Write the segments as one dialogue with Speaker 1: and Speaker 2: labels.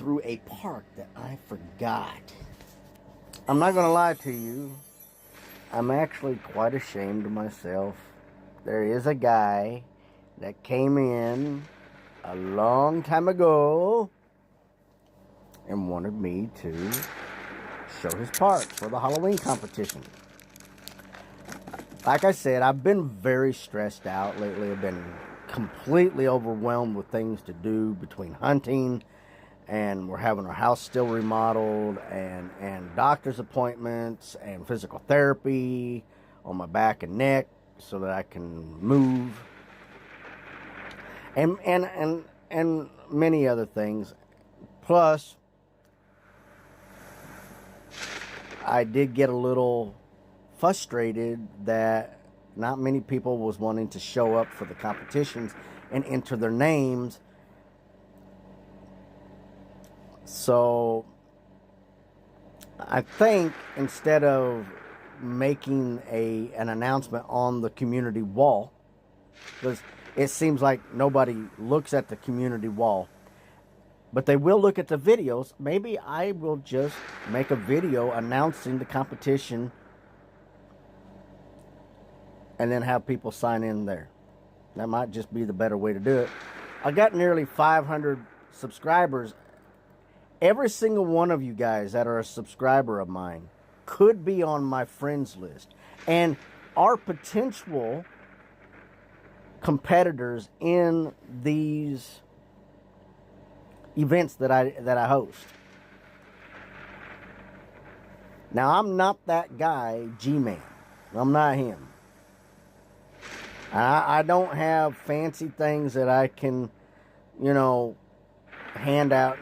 Speaker 1: through a park that I forgot. I'm not going to lie to you. I'm actually quite ashamed of myself. There is a guy that came in a long time ago and wanted me to show his park for the Halloween competition. Like I said, I've been very stressed out lately. I've been completely overwhelmed with things to do between hunting, and we're having our house still remodeled, and doctor's appointments and physical therapy on my back and neck so that I can move, and many other things. Plus, I did get a little frustrated that not many people was wanting to show up for the competitions and enter their names. So I think instead of making an announcement on the community wall, because it seems like nobody looks at the community wall, but they will look at the videos, maybe I will just make a video announcing the competition and then have people sign in there. That might just be the better way to do it. I got nearly 500 subscribers. Every single one of you guys that are a subscriber of mine could be on my friends list and are potential competitors in these events that I host. Now, I'm not that guy, G-Man. I'm not him. I don't have fancy things that I can, hand out.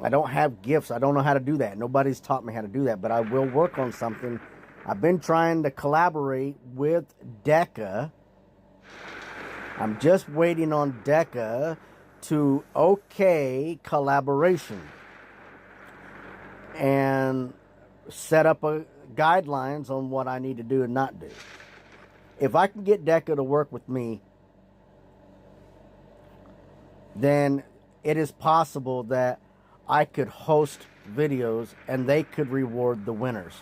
Speaker 1: I don't have gifts. I don't know how to do that. Nobody's taught me how to do that, but I will work on something. I've been trying to collaborate with Deca. I'm just waiting on Deca to okay collaboration and set up guidelines on what I need to do and not do. If I can get Deca to work with me, then it is possible that I could host videos and they could reward the winners.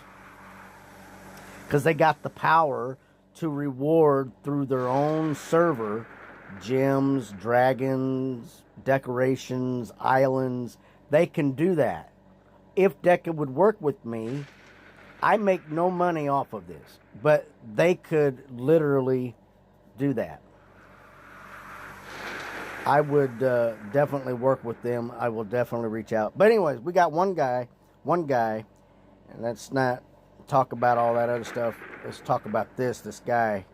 Speaker 1: Because they got the power to reward through their own server gems, dragons, decorations, islands. They can do that. If Deca would work with me, I make no money off of this, but they could literally do that. I would definitely work with them. I will definitely reach out. But anyways, we got one guy, and let's not talk about all that other stuff. Let's talk about this guy.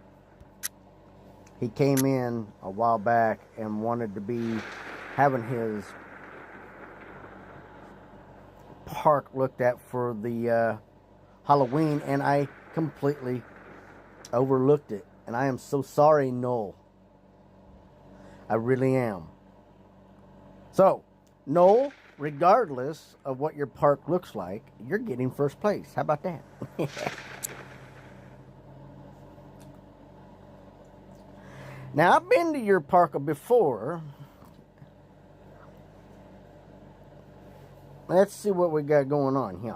Speaker 1: He came in a while back and wanted to be having his park looked at for the Halloween, and I completely overlooked it. And I am so sorry, Noel. I really am. So, Noel, regardless of what your park looks like, you're getting first place. How about that? Now, I've been to your park before. Let's see what we got going on here.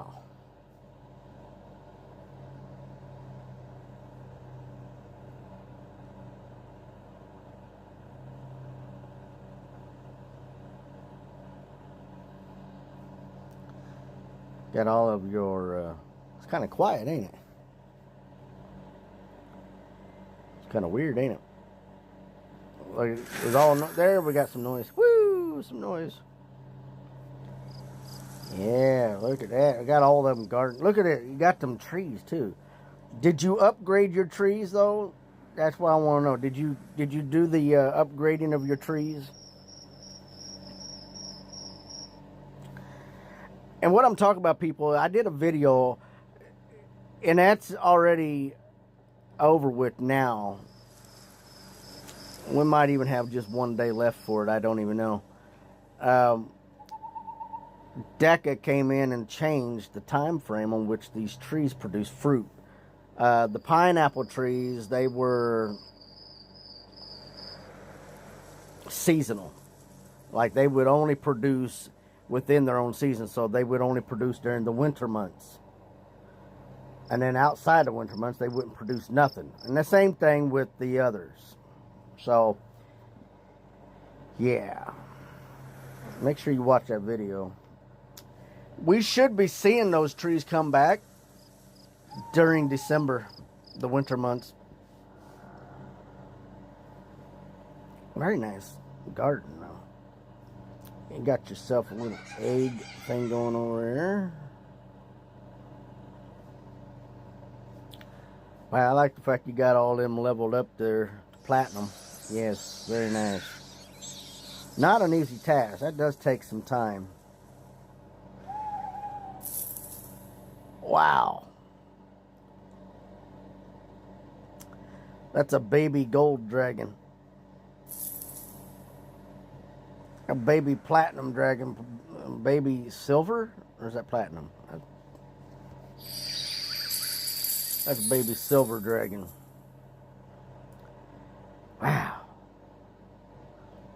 Speaker 1: Got all of your, it's kind of quiet, ain't it? It's kind of weird, ain't it? Like, it's all, there we got some noise. Woo, some noise. Yeah, look at that. I got all of them garden. Look at it. You got them trees, too. Did you upgrade your trees, though? That's what I want to know. Did you do the upgrading of your trees? And what I'm talking about, people, I did a video, and that's already over with now. We might even have just one day left for it. I don't even know. Deca came in and changed the time frame on which these trees produce fruit. The pineapple trees, they were seasonal. Like they would only produce within their own season, so they would only produce during the winter months. And then outside the winter months, they wouldn't produce nothing. And the same thing with the others. So, yeah. Make sure you watch that video. We should be seeing those trees come back during December, the winter months. Very nice garden, though. You got yourself a little egg thing going over there. Wow, I like the fact you got all them leveled up there to platinum. Yes, very nice. Not an easy task. That does take some time. Wow. That's a baby gold dragon. A baby platinum dragon. Baby silver? Or is that platinum? That's a baby silver dragon. Wow.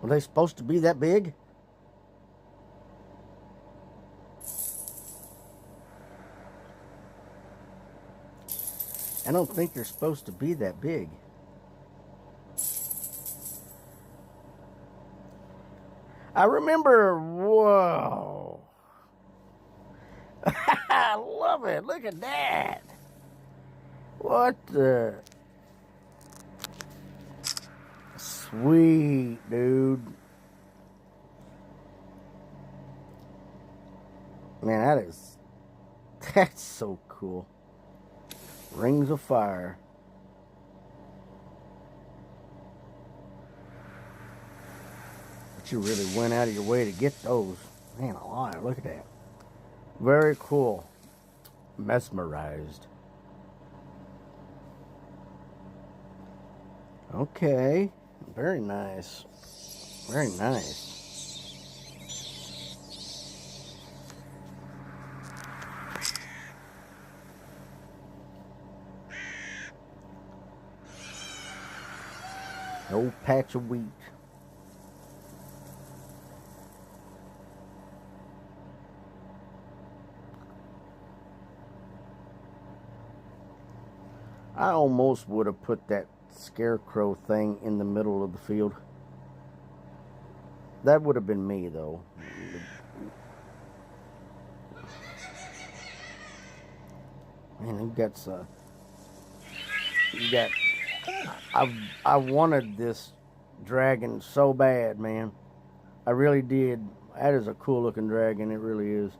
Speaker 1: Were they supposed to be that big? I don't think they're supposed to be that big. I remember, whoa. I love it. Look at that. What the? Sweet, dude. Man, that's so cool. Rings of fire. But you really went out of your way to get those. Man alive, look at that. Very cool. Mesmerized. Okay. Very nice. Very nice. Old patch of wheat. I almost would have put that scarecrow thing in the middle of the field. That would have been me, though. Man, I wanted this dragon so bad, man. I really did. That is a cool looking dragon. It really is.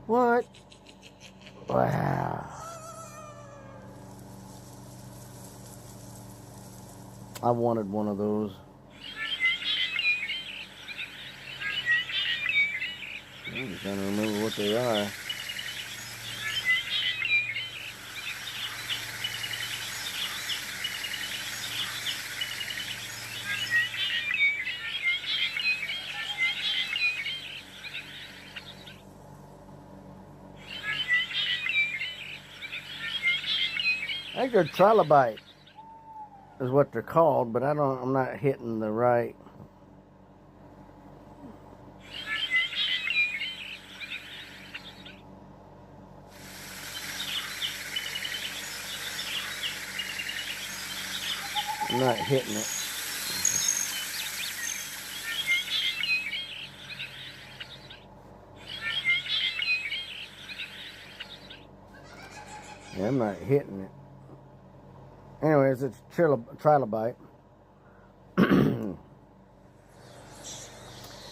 Speaker 1: What? Wow. I wanted one of those. I'm just trying to remember what they are. I think they're trilobite is what they're called, but I'm not hitting the right. I'm not hitting it. Yeah, I'm not hitting it. Anyways, it's trilobite.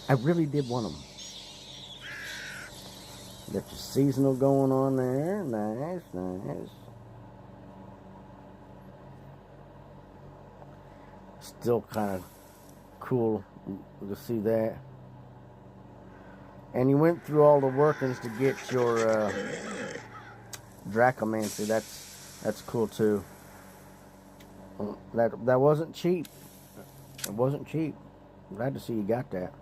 Speaker 1: I really did want them. Got your seasonal going on there. Nice, nice. Still kind of cool to see that. And you went through all the workings to get your Dracomancy. That's cool too. That wasn't cheap. It wasn't cheap. Glad to see you got that.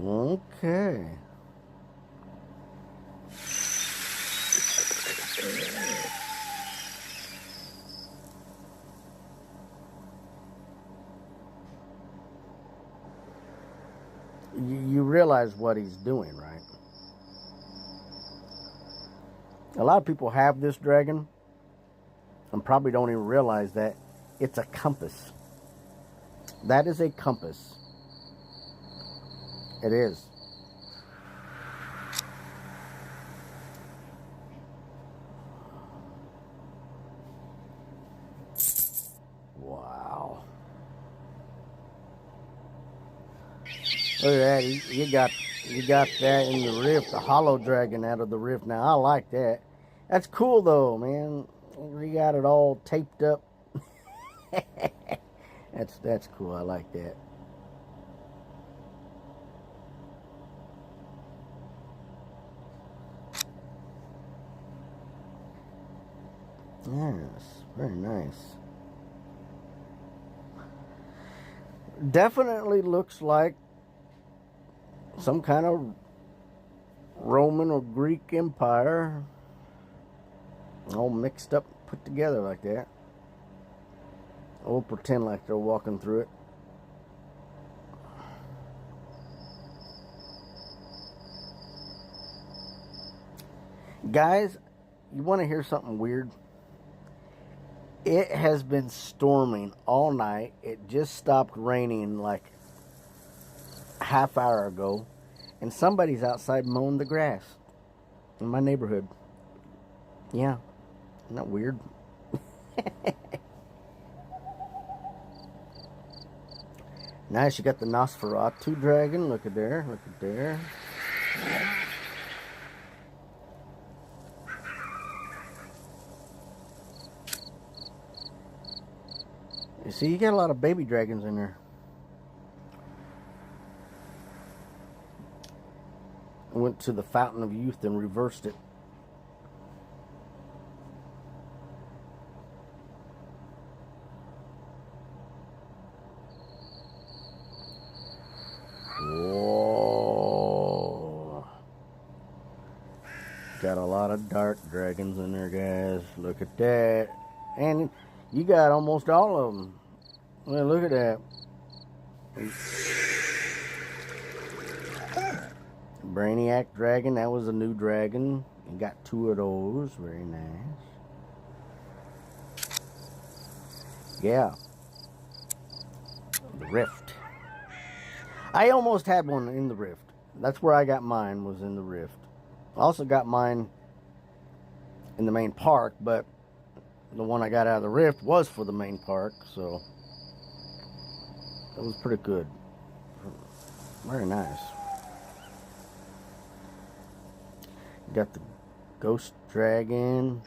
Speaker 1: Okay. Okay. You realize what he's doing, right? A lot of people have this dragon and probably don't even realize that it's a compass. That is a compass. It is. Wow. Look at that. You got that in the rift, the hollow dragon out of the rift. Now, I like that. That's cool, though, man. We got it all taped up. That's cool. I like that. Yes, very nice. Definitely looks like some kind of Roman or Greek empire, all mixed up, put together like that. We'll pretend like they're walking through it. Guys, you want to hear something weird? It has been storming all night. It just stopped raining like a half hour ago. And somebody's outside mowing the grass in my neighborhood. Yeah. Isn't that weird? Nice. You got the Nosferatu dragon. Look at there. Look at there. You see, you got a lot of baby dragons in there. I went to the Fountain of Youth and reversed it. Whoa. Got a lot of dark dragons in there, guys. Look at that. And you got almost all of them. Well, look at that. Brainiac dragon. That was a new dragon. You got two of those. Very nice. Yeah. The Rift. I almost had one in the Rift. That's where I got mine, was in the Rift. I also got mine in the main park, but the one I got out of the Rift was for the main park, so it was pretty good. Very nice. Got the Ghost Dragon.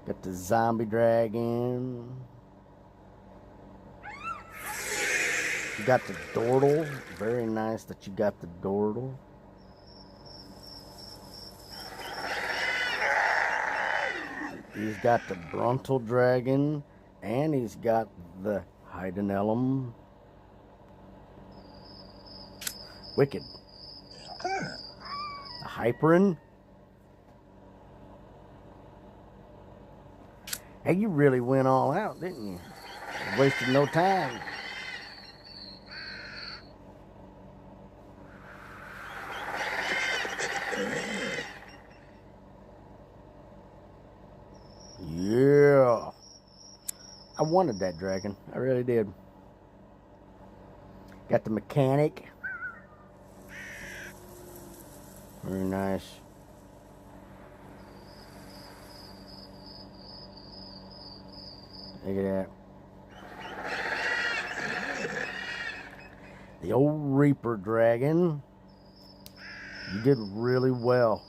Speaker 1: Got the Zombie Dragon. You got the Dordle. Very nice that you got the Dordle. He's got the Bruntal Dragon. And he's got the Heidenellum. Wicked. The Hyperin. Hey, you really went all out, didn't you? Wasted no time. Yeah. I wanted that dragon. I really did. Got the Mechanic. Very nice. Look at that. The old Reaper dragon. You did really well.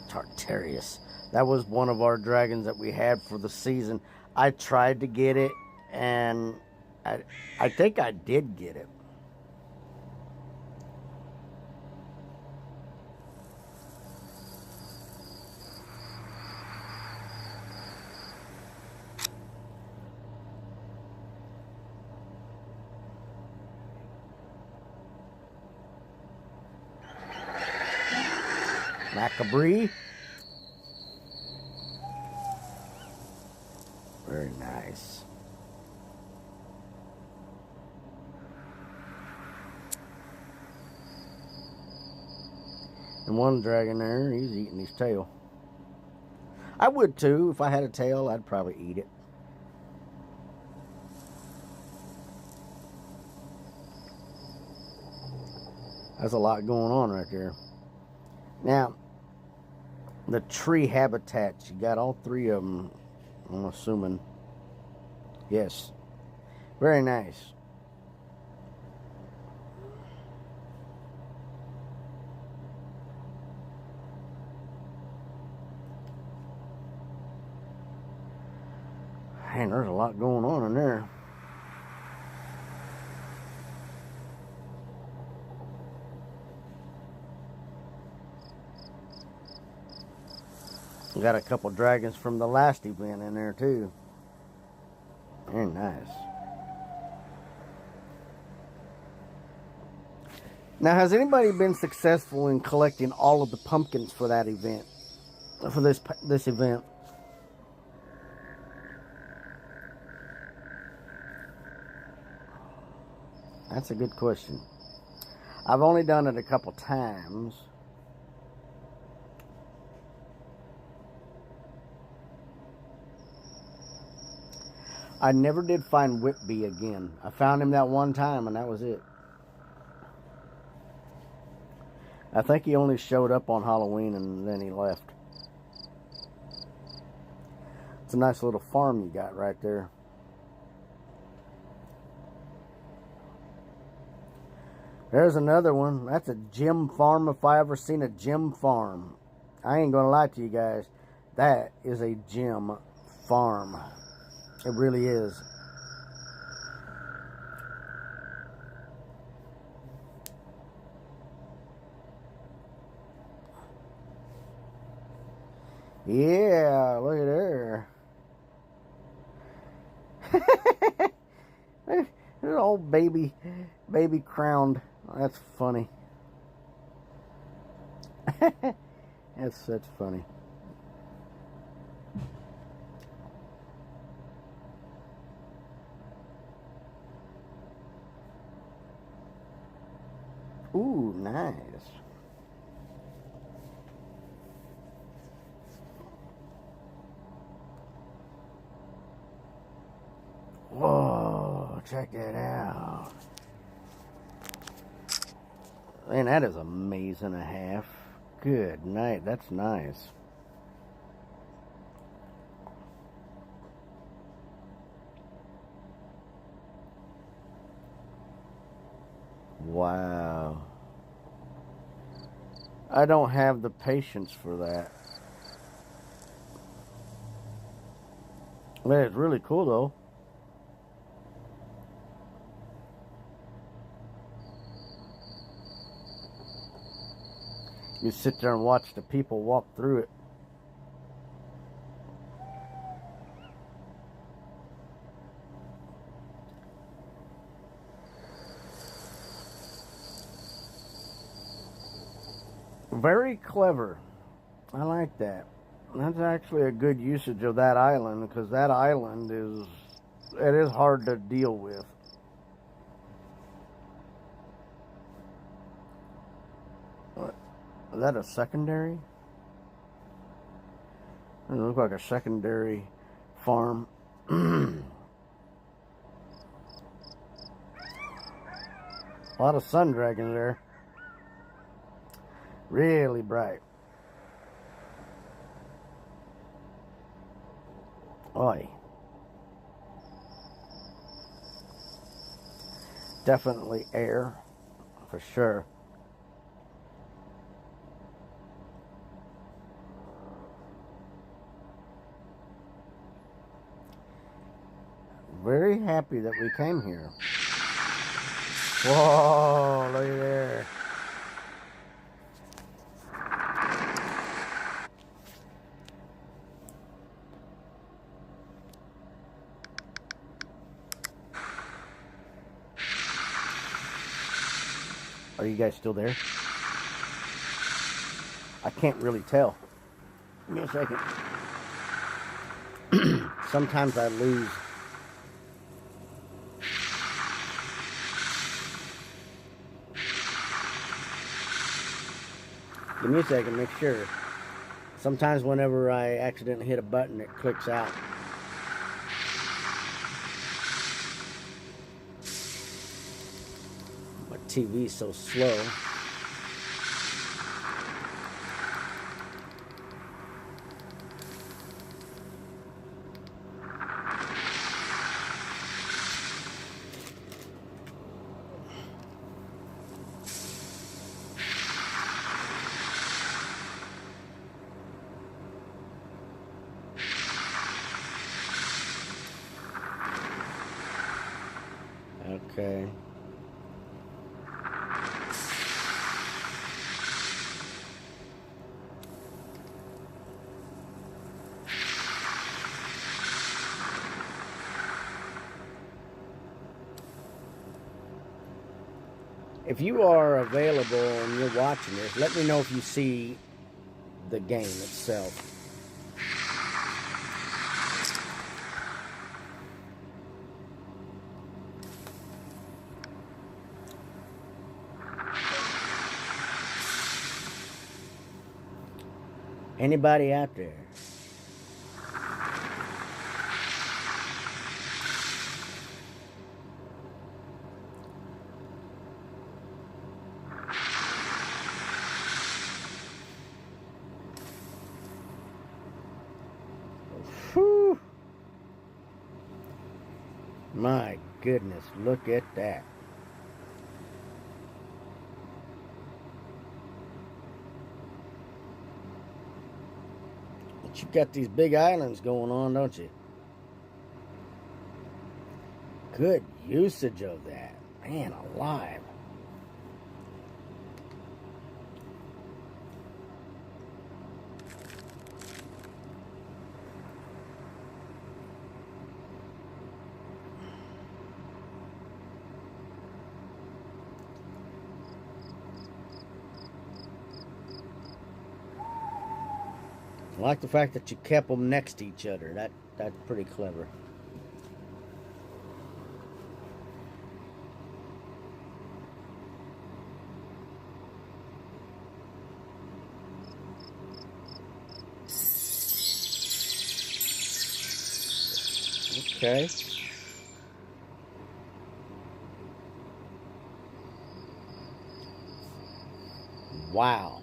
Speaker 1: Tartarius. That was one of our dragons that we had for the season. I tried to get it, and I think I did get it. Macabre. Very nice. And one dragon there, he's eating his tail. I would too. If I had a tail, I'd probably eat it. That's a lot going on right there. Now, the tree habitats, you got all three of them, I'm assuming. Yes. Very nice. Man, there's a lot going on in there. Got a couple dragons from the last event in there too. Very nice. Now, has anybody been successful in collecting all of the pumpkins for that event? For this event? That's a good question. I've only done it a couple times. I never did find Whitby again. I found him that one time and that was it. I think he only showed up on Halloween and then he left. It's a nice little farm you got right there. There's another one. That's a gem farm if I ever seen a gem farm. I ain't gonna lie to you guys. That is a gem farm. It really is. Yeah, look at her. There's an old baby crowned. That's funny. That's funny. Ooh, nice. Whoa, check that out. Man, that is a maze and a half. Good night, that's nice. Wow. I don't have the patience for that. Man, it's really cool though. You sit there and watch the people walk through it. Very clever. I like that. That's actually a good usage of that island, because that island is hard to deal with. What? Is that a secondary? It looks like a secondary farm. A lot of sun dragons there. Really bright. Oi. Definitely air, for sure. Very happy that we came here. Whoa, look at there. Are you guys still there? I can't really tell. Give me a second. Sometimes I lose. Give me a second, make sure. Sometimes whenever I accidentally hit a button, it clicks out. My TV's so slow. Okay. If you are available and you're watching this, let me know if you see the game itself. Anybody out there? Whew. My goodness, look at that. But you got these big islands going on, don't you? Good usage of that. Man alive. I like the fact that you kept them next to each other. That's pretty clever. Okay. Wow.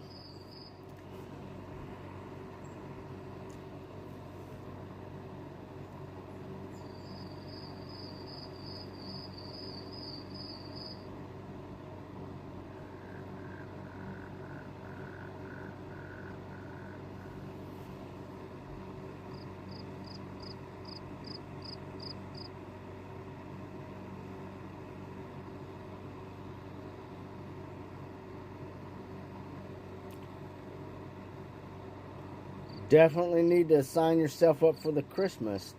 Speaker 1: Definitely need to sign yourself up for the Christmas.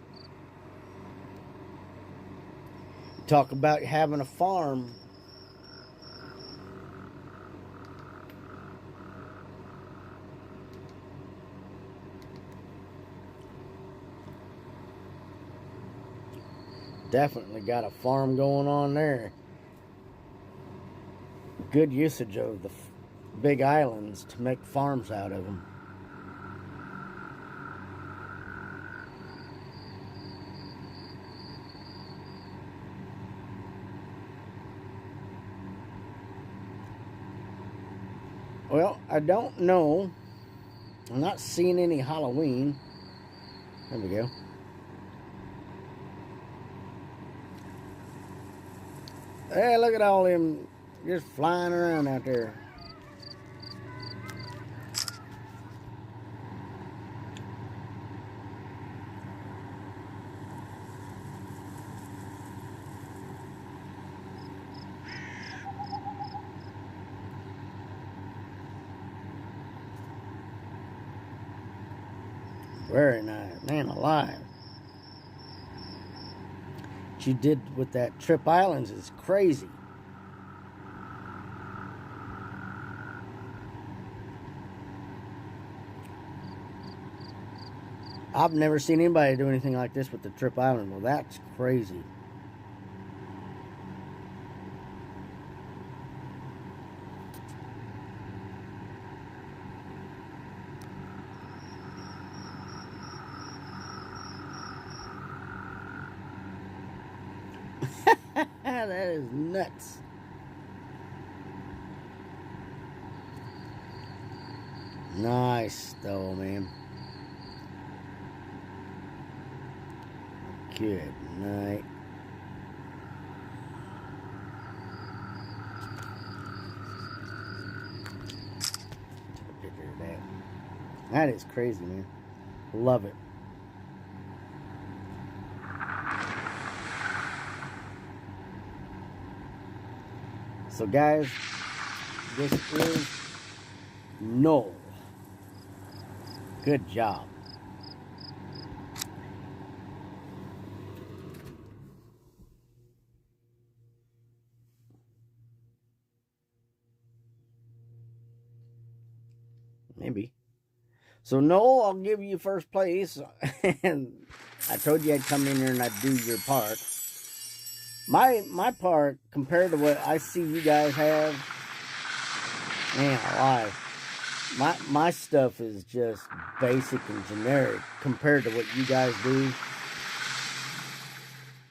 Speaker 1: Talk about having a farm. Definitely got a farm going on there. Good usage of the big islands to make farms out of them. Well, I don't know. I'm not seeing any Halloween. There we go. Hey, look at all them just flying around out there. Very nice. Man alive. What you did with that Trip Islands is crazy. I've never seen anybody do anything like this with the Trip Island. Well, that's crazy. That is nuts. Nice though, man. Good night. Take a picture of that. That is crazy, man. Love it. So guys, this is Noel. Good job. Maybe. So Noel, I'll give you first place. And I told you I'd come in here and I'd do your part. My part, compared to what I see you guys have, man alive. My stuff is just basic and generic compared to what you guys do.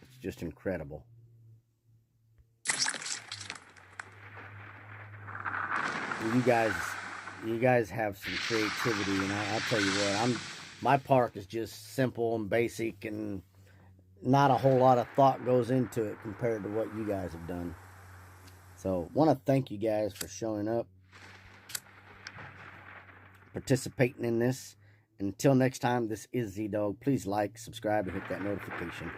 Speaker 1: It's just incredible. You guys have some creativity, and I'll tell you what, my park is just simple and basic, and not a whole lot of thought goes into it compared to what you guys have done. So, want to thank you guys for showing up, participating in this. Until next time, this is Z-Dog. Please like, subscribe, and hit that notification.